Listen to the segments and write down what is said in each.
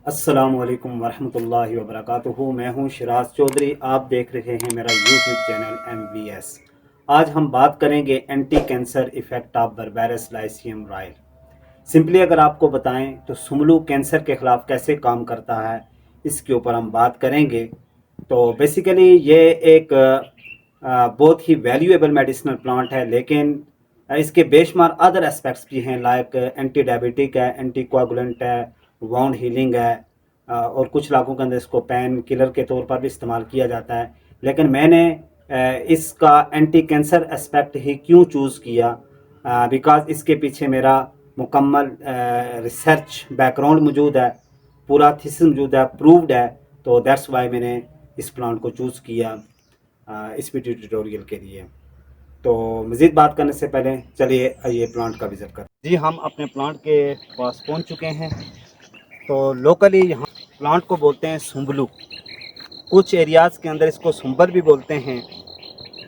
अस्सलामुअलैकुम वरहमतुल्लाहि वबरकातुहू। मैं हूं शिराज चौधरी। आप देख रहे हैं मेरा यूट्यूब चैनल MVS। आज हम बात करेंगे anti cancer effect of Berberis lycium Royle. Simply अगर आपको बताएं तो सुमलू कैंसर के ख़िलाफ़ कैसे काम करता है, इसके ऊपर हम बात करेंगे। तो बेसिकली ये एक बहुत ही वैल्यूएबल मेडिसिनल प्लांट है, लेकिन इसके बेशुमार अदर एस्पेक्ट्स भी हैं, लाइक एंटी डायबिटिक है, एंटी कोआगुलेंट है, वाउंड हीलिंग है, और कुछ इलाकों के अंदर इसको पेन किलर के तौर पर भी इस्तेमाल किया जाता है। लेकिन मैंने इसका एंटी कैंसर एस्पेक्ट ही क्यों चूज़ किया, बिकॉज इसके पीछे मेरा मुकम्मल रिसर्च बैकग्राउंड मौजूद है, पूरा थीसिस मौजूद है, प्रूव्ड है। तो दैट्स वाई मैंने इस प्लांट को चूज़ किया इस वीडियो ट्यूटोरियल के लिए। तो मज़ीद बात करने से पहले चलिए ये प्लांट का विज़िट करते हैं। जी, हम अपने प्लांट के पास पहुंच चुके हैं। तो लोकली यहाँ प्लांट को बोलते हैं सुंबलू, कुछ एरियाज़ के अंदर इसको सुंबर भी बोलते हैं।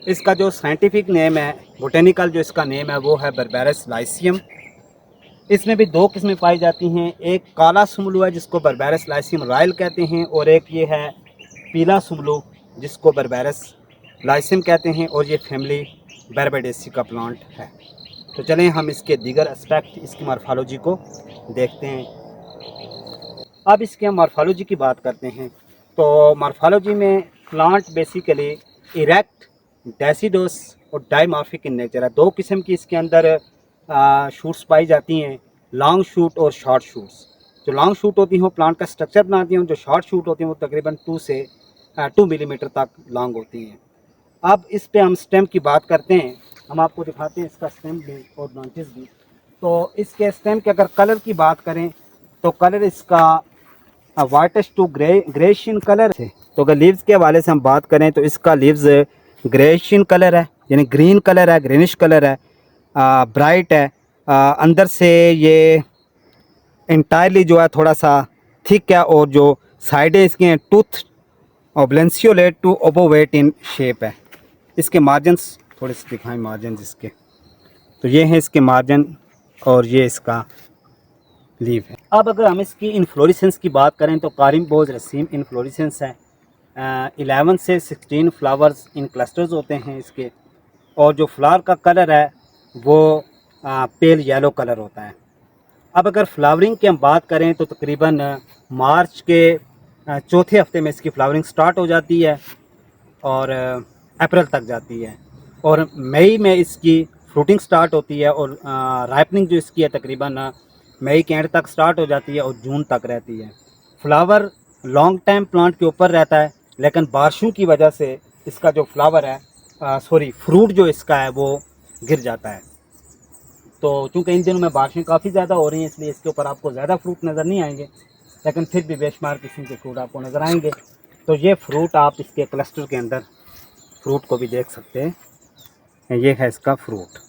इसका जो साइंटिफिक नेम है, बोटेनिकल जो इसका नेम है, वो है बर्बेरस लाइसियम। इसमें भी दो किस्में पाई जाती हैं, एक काला सुंबलू है जिसको बर्बेरस लाइसियम रायल कहते हैं, और एक ये है पीला सुंबलू जिसको बर्बेरस लाइसियम कहते हैं, और ये फैमिली बर्बेडेसी का प्लांट है। तो चलें हम इसके दीगर एस्पेक्ट, इसकी मॉर्फोलॉजी को देखते हैं। अब इसके हम मॉर्फोलॉजी की बात करते हैं। तो मॉर्फोलॉजी में प्लांट बेसिकली इरेक्ट, डेसिडोस और डाइमॉर्फिक इन नेचर है। दो किस्म की इसके अंदर शूट्स पाई जाती हैं, लॉन्ग शूट और शॉर्ट शूट्स। जो लॉन्ग शूट होती हैं वो प्लांट का स्ट्रक्चर बनाती हैं, जो शॉर्ट शूट होती हैं वो तकरीबन 2 मिलीमीटर तक लॉन्ग होती हैं। अब इस पे हम स्टेम की बात करते हैं, हम आपको दिखाते हैं इसका स्टेम भी और ब्रांचेस भी। तो इसके स्टेम के अगर कलर की बात करें तो कलर इसका वाइटिश टू ग्रेशियन कलर है। तो अगर लीव्स के हवाले से हम बात करें तो इसका लीव्स ग्रेशियन कलर है, यानी ग्रीन कलर है, ग्रीनिश कलर है, ब्राइट है। अंदर से ये इंटायरली जो है थोड़ा सा थिक है, और जो साइडें इसकी हैं टूथ ऑब्लेंसियोलेट टू ओबोवेट इन शेप है। इसके मार्जिन्स थोड़े से दिखाएं, मार्जिन इसके, तो ये हैं इसके मार्जिन, और ये इसका लीव है। अब अगर हम इसकी इन्फ्लोरेसेंस की बात करें तो कारिम्बोज रसीम इन्फ्लोरेसेंस है। 11 से 16 फ्लावर्स इन क्लस्टर्स होते हैं इसके, और जो फ्लावर का कलर है वो पेल येलो कलर होता है। अब अगर फ्लावरिंग की हम बात करें तो तकरीबन मार्च के चौथे हफ्ते में इसकी फ्लावरिंग स्टार्ट हो जाती है और अप्रैल तक जाती है, और मई में इसकी फ्रूटिंग स्टार्ट होती है, और राइपनिंग जो इसकी है तकरीबन मई के एंड तक स्टार्ट हो जाती है और जून तक रहती है। फ्लावर लॉन्ग टाइम प्लांट के ऊपर रहता है, लेकिन बारिशों की वजह से इसका जो फ्लावर है फ्रूट जो इसका है वो गिर जाता है। तो चूँकि इन दिनों में बारिशें काफ़ी ज़्यादा हो रही हैं, इसलिए इसके ऊपर आपको ज़्यादा फ्रूट नज़र नहीं आएंगे, लेकिन फिर भी बेशुमार किस्म के फ्रूट आपको नज़र आएंगे। तो ये फ्रूट आप इसके क्लस्टर के अंदर फ्रूट को भी देख सकते हैं, ये है इसका फ्रूट।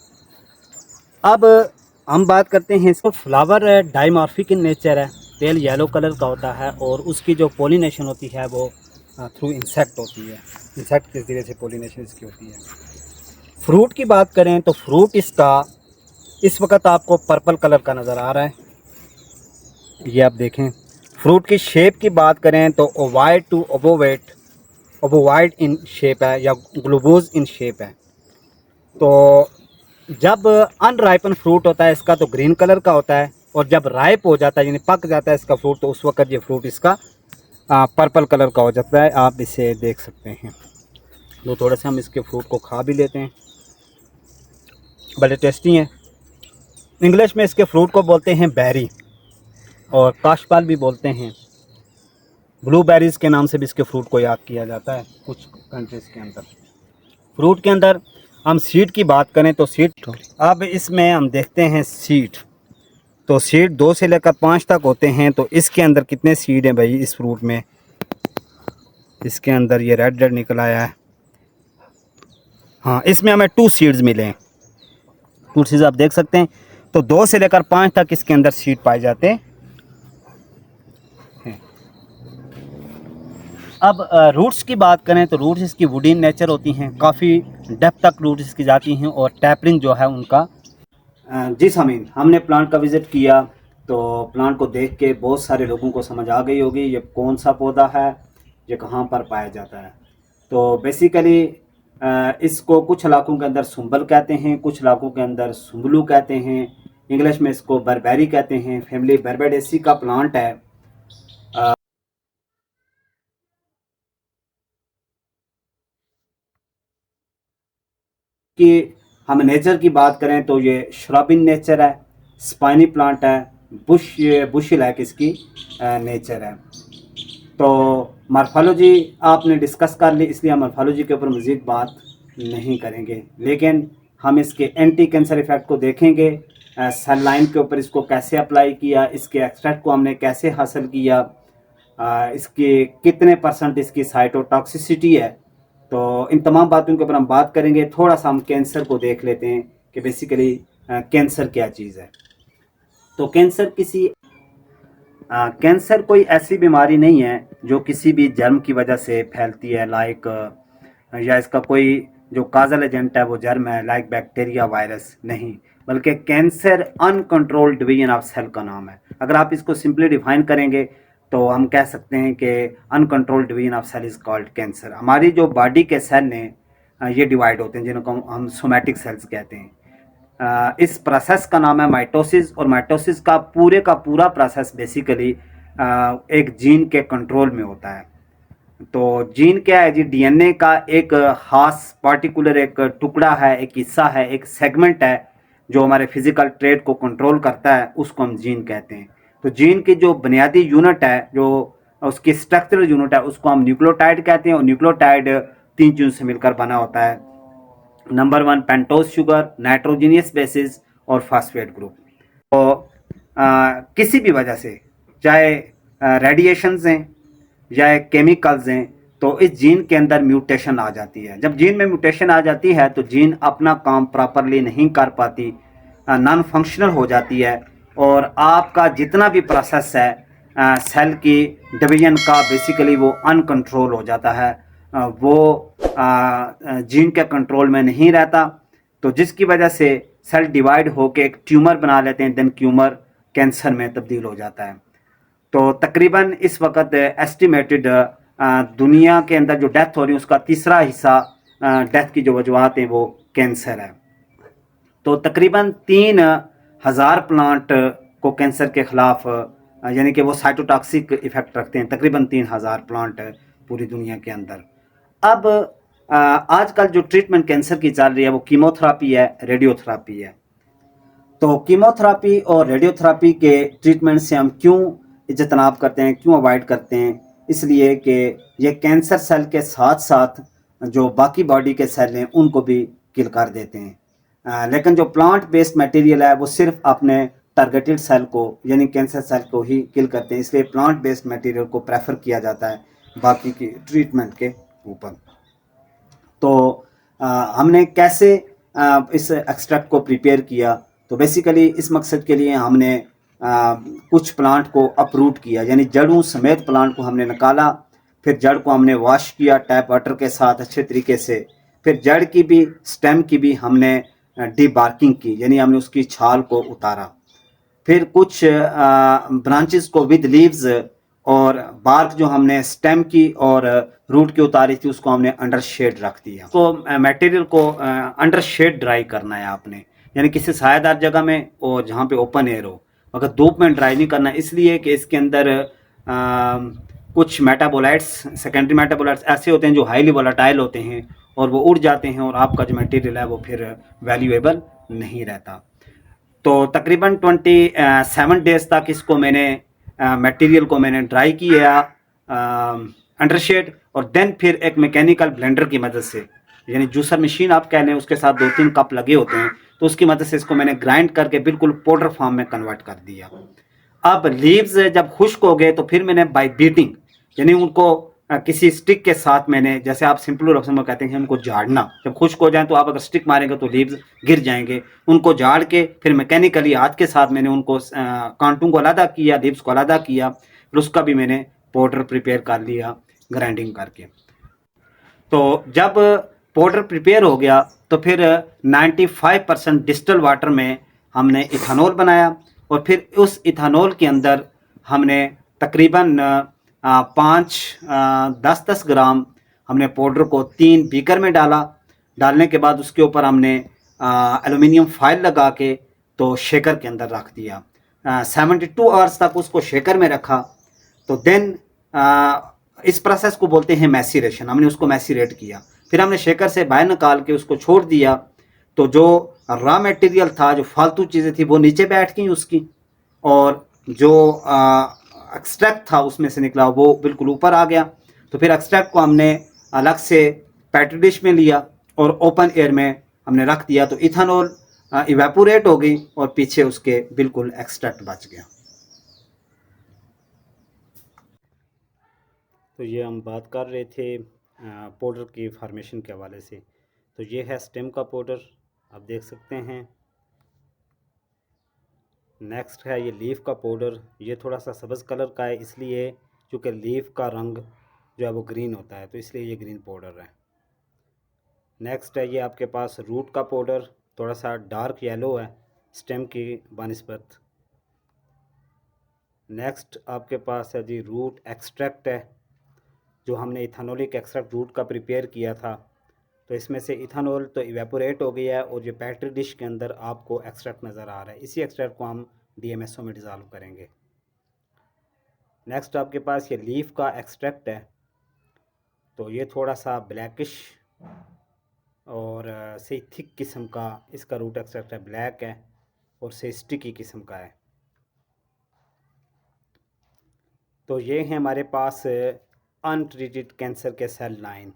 अब हम बात करते हैं इसको, फ्लावर डाइमॉर्फिक इन नेचर है, पेल येलो कलर का होता है, और उसकी जो पोलिनेशन होती है वो थ्रू इंसेक्ट होती है, इंसेक्ट के ज़रिए से पोलिनेशन इसकी होती है। फ्रूट की बात करें तो फ्रूट इसका इस वक्त आपको पर्पल कलर का नज़र आ रहा है, ये आप देखें। फ्रूट की शेप की बात करें तो ओवाइड टू ओबोवेट, ओबोवाइड इन शेप है या ग्लोबोज इन शेप है। तो जब अनराइपन फ्रूट होता है इसका तो ग्रीन कलर का होता है, और जब राइप हो जाता है यानी पक जाता है इसका फ्रूट, तो उस वक्त ये फ्रूट इसका पर्पल कलर का हो जाता है। आप इसे देख सकते हैं। तो थोड़े से हम इसके फ्रूट को खा भी लेते हैं, बड़े टेस्टी हैं। इंग्लिश में इसके फ्रूट को बोलते हैं बेरी, और काशपाल भी बोलते हैं। ब्लूबेरीज़ के नाम से भी इसके फ्रूट को याद किया जाता है कुछ कंट्रीज़ के अंदर। फ्रूट के अंदर हम सीड की बात करें तो सीड, अब इसमें हम देखते हैं सीड। तो सीड 2 से लेकर 5 तक होते हैं। तो इसके अंदर कितने सीड हैं भाई इस फ्रूट में, इसके अंदर ये रेड रेड निकल आया है। हाँ, इसमें हमें 2 सीड्स मिले हैं, 2 सीड्स आप देख सकते हैं। तो 2 से लेकर 5 तक इसके अंदर सीड पाए जाते हैं। अब रूट्स की बात करें तो रूट्स इसकी वुडी इन नेचर होती हैं, काफ़ी डेप्थ तक रूट्स इसकी जाती हैं, और टैपरिंग जो है उनका जी सामीन, हमने प्लांट का विज़िट किया। तो प्लांट को देख के बहुत सारे लोगों को समझ आ गई होगी ये कौन सा पौधा है, ये कहाँ पर पाया जाता है। तो बेसिकली इसको कुछ इलाकों के अंदर सुंबल कहते हैं, कुछ इलाकों के अंदर सुंबलू कहते हैं, इंग्लिश में इसको बरबेरी कहते हैं। फैमिली बरबेडेसी का प्लांट है। कि हम नेचर की बात करें तो ये श्रबिन नेचर है, स्पाइनी प्लांट है, बुश लाइक इसकी नेचर है। तो मॉर्फोलॉजी आपने डिस्कस कर ली, इसलिए हम मॉर्फोलॉजी के ऊपर मज़ीद बात नहीं करेंगे, लेकिन हम इसके एंटी कैंसर इफेक्ट को देखेंगे। सेल लाइन के ऊपर इसको कैसे अप्लाई किया, इसके एक्सट्रैक्ट को हमने कैसे हासिल किया, इसके कितने % इसकी साइटोटॉक्सिसिटी है। तो इन तमाम बातों के ऊपर हम बात करेंगे। थोड़ा सा हम कैंसर को देख लेते हैं कि बेसिकली कैंसर क्या चीज़ है। तो कैंसर कोई ऐसी बीमारी नहीं है जो किसी भी जर्म की वजह से फैलती है, लाइक या इसका कोई जो काजल एजेंट है वो जर्म है, लाइक बैक्टीरिया, वायरस नहीं, बल्कि cancer uncontrolled division of cell का नाम है। अगर आप इसको सिंपली डिफाइन करेंगे तो हम कह सकते हैं कि uncontrolled division of cell is called cancer. हमारी जो बॉडी के सेल हैं ये डिवाइड होते हैं, जिनको हम सोमैटिक सेल्स कहते हैं। इस प्रोसेस का नाम है माइटोसिस, और माइटोसिस का पूरा प्रोसेस बेसिकली एक जीन के कंट्रोल में होता है। तो जीन क्या है जी? डीएनए का एक खास पार्टिकुलर एक टुकड़ा है, एक हिस्सा है, एक सेगमेंट है जो हमारे फिजिकल ट्रेट को कंट्रोल करता है, उसको हम जीन कहते हैं। तो जीन की जो बुनियादी यूनिट है, जो उसकी स्ट्रक्चरल यूनिट है, उसको हम न्यूक्लियोटाइड कहते हैं। और न्यूक्लियोटाइड 3 चीज़ों से मिलकर बना होता है। Number 1 pentose sugar, nitrogenous basis और फास्फेट ग्रुप। तो किसी भी वजह से, चाहे रेडिएशंस हैं या केमिकल्स हैं, तो इस जीन के अंदर म्यूटेशन आ जाती है। जब जीन में म्यूटेशन आ जाती है तो जीन अपना काम प्रॉपरली नहीं कर पाती, नॉन फंक्शनल हो जाती है, और आपका जितना भी प्रोसेस है सेल की डिवीजन का, बेसिकली वो अनकंट्रोल हो जाता है, वो जीन के कंट्रोल में नहीं रहता। तो जिसकी वजह से सेल डिवाइड होकर एक ट्यूमर बना लेते हैं, देन ट्यूमर कैंसर में तब्दील हो जाता है। तो तकरीबन इस वक्त एस्टिमेटेड दुनिया के अंदर जो डेथ हो रही है उसका तीसरा हिस्सा डेथ की जो वजूहत हैं वो कैंसर है। तो तकरीबन 3000 प्लांट को कैंसर के खिलाफ यानी कि वो साइटोटॉक्सिक इफेक्ट रखते हैं, तकरीबन 3000 प्लांट पूरी दुनिया के अंदर। अब आजकल जो ट्रीटमेंट कैंसर की चल रही है वो कीमोथेरापी है, रेडियोथेरापी है। तो कीमोथेरापी और रेडियोथेरापी के ट्रीटमेंट से हम क्यों इज्तनाब करते हैं, क्यों अवॉइड करते हैं? इसलिए कि ये कैंसर सेल के साथ साथ जो बाकी बॉडी के सेल हैं उनको भी किल कर देते हैं। लेकिन जो प्लांट बेस्ड मटेरियल है वो सिर्फ अपने टारगेटेड सेल को यानी कैंसर सेल को ही किल करते हैं, इसलिए प्लांट बेस्ड मटेरियल को प्रेफर किया जाता है बाकी की ट्रीटमेंट के ऊपर। तो हमने कैसे इस एक्सट्रैक्ट को प्रिपेयर किया? तो बेसिकली इस मकसद के लिए हमने कुछ प्लांट को अपरूट किया, यानी जड़ों समेत प्लांट को हमने निकाला। फिर जड़ को हमने वॉश किया टैप वाटर के साथ अच्छे तरीके से। फिर जड़ की भी, स्टेम की भी हमने डीबार्किंग की, यानी हमने उसकी छाल को उतारा। फिर कुछ ब्रांचेस को विद लीव्स और बार्क जो हमने स्टेम की और रूट की उतारी थी उसको हमने अंडर शेड रख दिया। तो मटेरियल को अंडर शेड ड्राई करना है आपने, यानी किसी सायादार जगह में और जहाँ पे ओपन एयर हो, मगर धूप में ड्राई नहीं करना, इसलिए कि इसके अंदर कुछ मेटाबोलाइट्स, सेकेंडरी मेटाबोलाइट्स ऐसे होते हैं जो हाईली वोलेटाइल होते हैं और वो उड़ जाते हैं और आपका जो मटेरियल है वो फिर वैल्यूएबल नहीं रहता। तो तकरीबन 27 डेज तक इसको मैंने मटेरियल को मैंने ड्राई किया अंडर शेड, और देन फिर एक मैकेनिकल ब्लेंडर की मदद से, यानी जूसर मशीन आप कह लें, उसके साथ 2-3 कप लगे होते हैं, तो उसकी मदद से इसको मैंने ग्राइंड करके बिल्कुल पाउडर फॉर्म में कन्वर्ट कर दिया। अब लीव्स जब खुश्क हो गए तो फिर मैंने बाय बीटिंग, यानी उनको किसी स्टिक के साथ मैंने, जैसे आप सिंपल लफ्ज़ों में कहते हैं उनको झाड़ना, जब खुश्क हो जाए तो आप अगर स्टिक मारेंगे तो लीव्स गिर जाएंगे, उनको झाड़ के फिर मैकेनिकली हाथ के साथ मैंने उनको कांटों को अलग किया, लीव्स को अलग किया, फिर उसका भी मैंने पाउडर प्रिपेयर कर लिया ग्राइंडिंग करके। तो जब पाउडर प्रिपेयर हो गया तो फिर 95% डिस्टिल वाटर में हमने इथेनॉल बनाया, और फिर उस इथानॉल के अंदर हमने तकरीबन 10 ग्राम हमने पाउडर को 3 बीकर में डाला। डालने के बाद उसके ऊपर हमने एल्युमिनियम फाइल लगा के तो शेकर के अंदर रख दिया। 72 आवर्स तक उसको शेकर में रखा। तो देन इस प्रोसेस को बोलते हैं मैसीरेशन। हमने उसको मैसीरेट किया, फिर हमने शेकर से बाहर निकाल के उसको छोड़ दिया। तो जो रॉ मटेरियल था, जो फालतू चीज़ें थी, वो नीचे बैठ गई उसकी, और जो एक्सट्रैक्ट था उसमें से निकला वो बिल्कुल ऊपर आ गया। तो फिर एक्सट्रैक्ट को हमने अलग से पेट्री डिश में लिया और ओपन एयर में हमने रख दिया। तो इथानॉल इवेपोरेट हो गई और पीछे उसके बिल्कुल एक्सट्रैक्ट बच गया। तो ये हम बात कर रहे थे पाउडर की फार्मेशन के हवाले से। तो ये है स्टेम का पाउडर, आप देख सकते हैं। नेक्स्ट है ये लीफ का पाउडर। ये थोड़ा सा सब्ज़ कलर का है, इसलिए क्योंकि लीफ का रंग जो है वो ग्रीन होता है, तो इसलिए ये ग्रीन पाउडर है। नेक्स्ट है ये आपके पास रूट का पाउडर, थोड़ा सा डार्क येलो है स्टेम की बनिस्बत। नेक्स्ट आपके पास है जी रूट एक्सट्रैक्ट है, जो हमने इथानोलिक एक्सट्रैक्ट रूट का प्रिपेयर किया था। तो इसमें से इथानॉल तो इवेपोरेट हो गया है और जो पेट्री डिश के अंदर आपको एक्सट्रैक्ट नज़र आ रहा है, इसी एक्सट्रैक्ट को हम DMSO में डिज़ोल्व करेंगे। नेक्स्ट आपके पास ये लीफ का एक्सट्रैक्ट है। तो ये थोड़ा सा ब्लैकिश और से थिक किस्म का इसका रूट एक्सट्रैक्ट है, ब्लैक है और से स्टिकी किस्म का है। तो ये है हमारे पास अनट्रीटेड कैंसर के सेल लाइन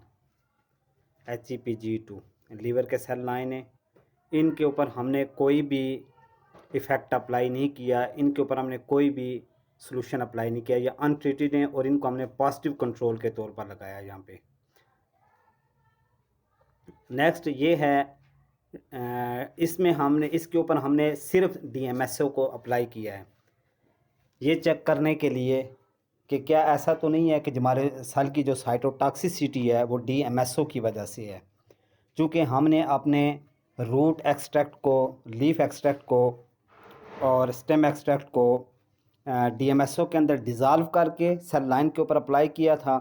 HEPG2 लीवर के सेल लाइन है। इनके ऊपर हमने कोई भी इफ़ेक्ट अप्लाई नहीं किया, इनके ऊपर हमने कोई भी सोल्यूशन अप्लाई नहीं किया। ये अनट्रीटेड हैं और इनको हमने पॉजिटिव कंट्रोल के तौर पर लगाया यहाँ पे। नेक्स्ट ये है इसमें हमने इसके ऊपर हमने सिर्फ DMSO को अप्लाई किया है, ये चेक करने के लिए कि क्या ऐसा तो नहीं है कि हमारे सेल की जो साइटोटॉक्सिसिटी है वो DMSO की वजह से है। चूँकि हमने अपने रूट एक्सट्रैक्ट को, लीफ एक्सट्रैक्ट को और स्टेम एक्सट्रैक्ट को DMSO के अंदर डिज़ोल्व करके सेल लाइन के ऊपर अप्लाई किया था।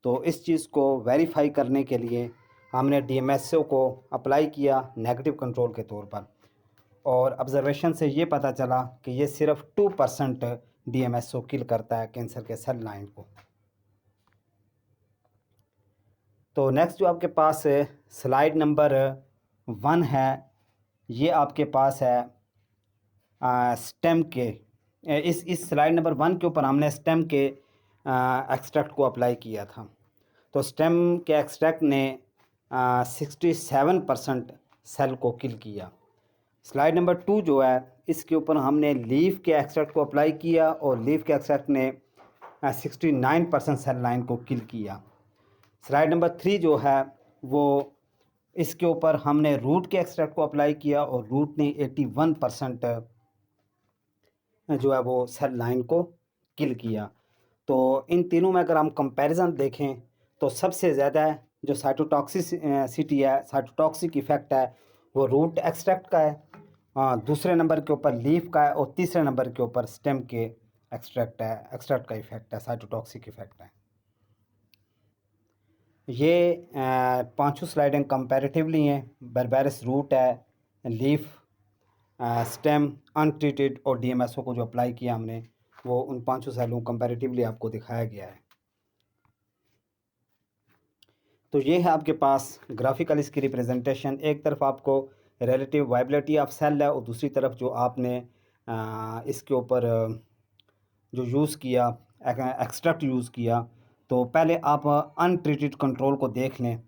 तो इस चीज़ को वेरीफाई करने के लिए हमने DMSO को अप्लाई किया नेगेटिव कंट्रोल के तौर पर, और ऑब्जर्वेशन से ये पता चला कि ये सिर्फ 2% DMSO किल करता है कैंसर के सेल लाइन को। तो नेक्स्ट जो आपके पास स्लाइड नंबर 1 है, ये आपके पास है स्टेम के इस स्लाइड नंबर 1 के ऊपर हमने स्टेम के एक्सट्रैक्ट को अप्लाई किया था। तो स्टेम के एक्सट्रैक्ट ने 67% सेल को किल किया। स्लाइड नंबर 2 जो है, इसके ऊपर हमने लीफ के एक्सट्रैक्ट को अप्लाई किया और लीफ के एक्सट्रैक्ट ने 69% सेल लाइन को किल किया। स्लाइड नंबर 3 जो है वो, इसके ऊपर हमने रूट के एक्सट्रैक्ट को अप्लाई किया और रूट ने 81% जो है वो सेल लाइन को किल किया। तो इन तीनों में अगर हम कंपैरिजन देखें तो सबसे ज़्यादा जो साइटोटॉक्सिसिटी है, साइटोटॉक्सिक इफ़ेक्ट है, वो रूट एक्सट्रैक्ट का है। दूसरे नंबर के ऊपर लीफ का है और तीसरे नंबर के ऊपर स्टेम के एक्सट्रैक्ट का इफ़ेक्ट है, साइटोटॉक्सिक इफ़ेक्ट है। ये पांचों स्लाइडें कंपैरेटिवली हैं। बर्बेरस रूट है, लीफ, स्टेम, अनट्रीटेड और DMSO को जो अप्लाई किया हमने, वो उन पांचों सेलों कंपैरेटिवली आपको दिखाया गया है। तो ये है आपके पास ग्राफिकल इसकी रिप्रेजेंटेशन। एक तरफ आपको रिलेटिव वाइबिलिटी ऑफ सेल है और दूसरी तरफ जो आपने इसके ऊपर जो यूज़ किया, एक्सट्रैक्ट यूज़ किया। तो पहले आप अनट्रीटेड कंट्रोल को देख लें,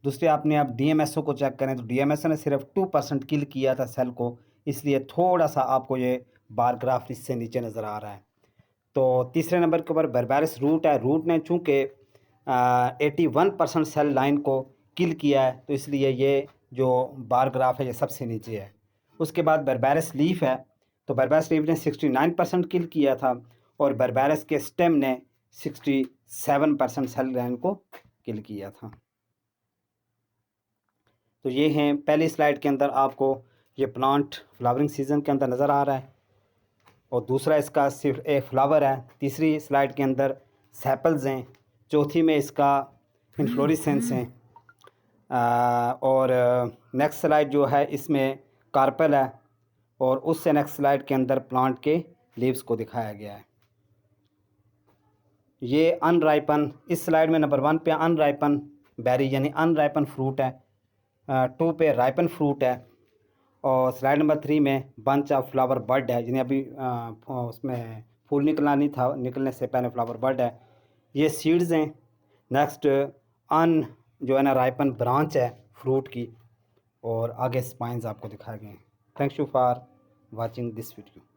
दूसरे आपने आप DMSO को चेक करें तो DMSO ने सिर्फ 2% किल किया था सेल को, इसलिए थोड़ा सा आपको ये बार ग्राफ इससे नीचे नज़र आ रहा है। तो तीसरे नंबर के ऊपर बर्बेरस रूट है, रूट ने चूँकि 81% सेल लाइन को किल किया है, तो इसलिए ये जो बार ग्राफ है ये सबसे नीचे है। उसके बाद बर्बेरस लीफ है, तो बर्बेरस लीफ ने 69% किल किया था और बर्बेरस के स्टेम ने 67% सेल लाइन को किल किया था। तो ये हैं पहली स्लाइड के अंदर आपको ये प्लांट फ्लावरिंग सीजन के अंदर नज़र आ रहा है। और दूसरा इसका सिर्फ एक फ्लावर है। तीसरी स्लाइड के अंदर सेपल्स हैं। चौथी में इसका इन्फ्लोरेसेंस हैं। और नेक्स्ट स्लाइड जो है इसमें कार्पेल है, और उससे नेक्स्ट स्लाइड के अंदर प्लांट के लीव्स को दिखाया गया है। ये अनराइपन, इस स्लाइड में नंबर 1 पे अनराइपन बेरी यानी अनराइपन फ्रूट है, 2 पे राइपन फ्रूट है, और स्लाइड नंबर 3 में बंच ऑफ फ्लावर बर्ड है, जिन्हें अभी उसमें फूल निकलना नहीं था, निकलने से पहले फ्लावर बर्ड है। ये सीड्स हैं। नेक्स्ट अन जो है ना राइपन ब्रांच है फ्रूट की, और आगे स्पाइंस आपको दिखाए गए हैं। Thanks you for watching this video.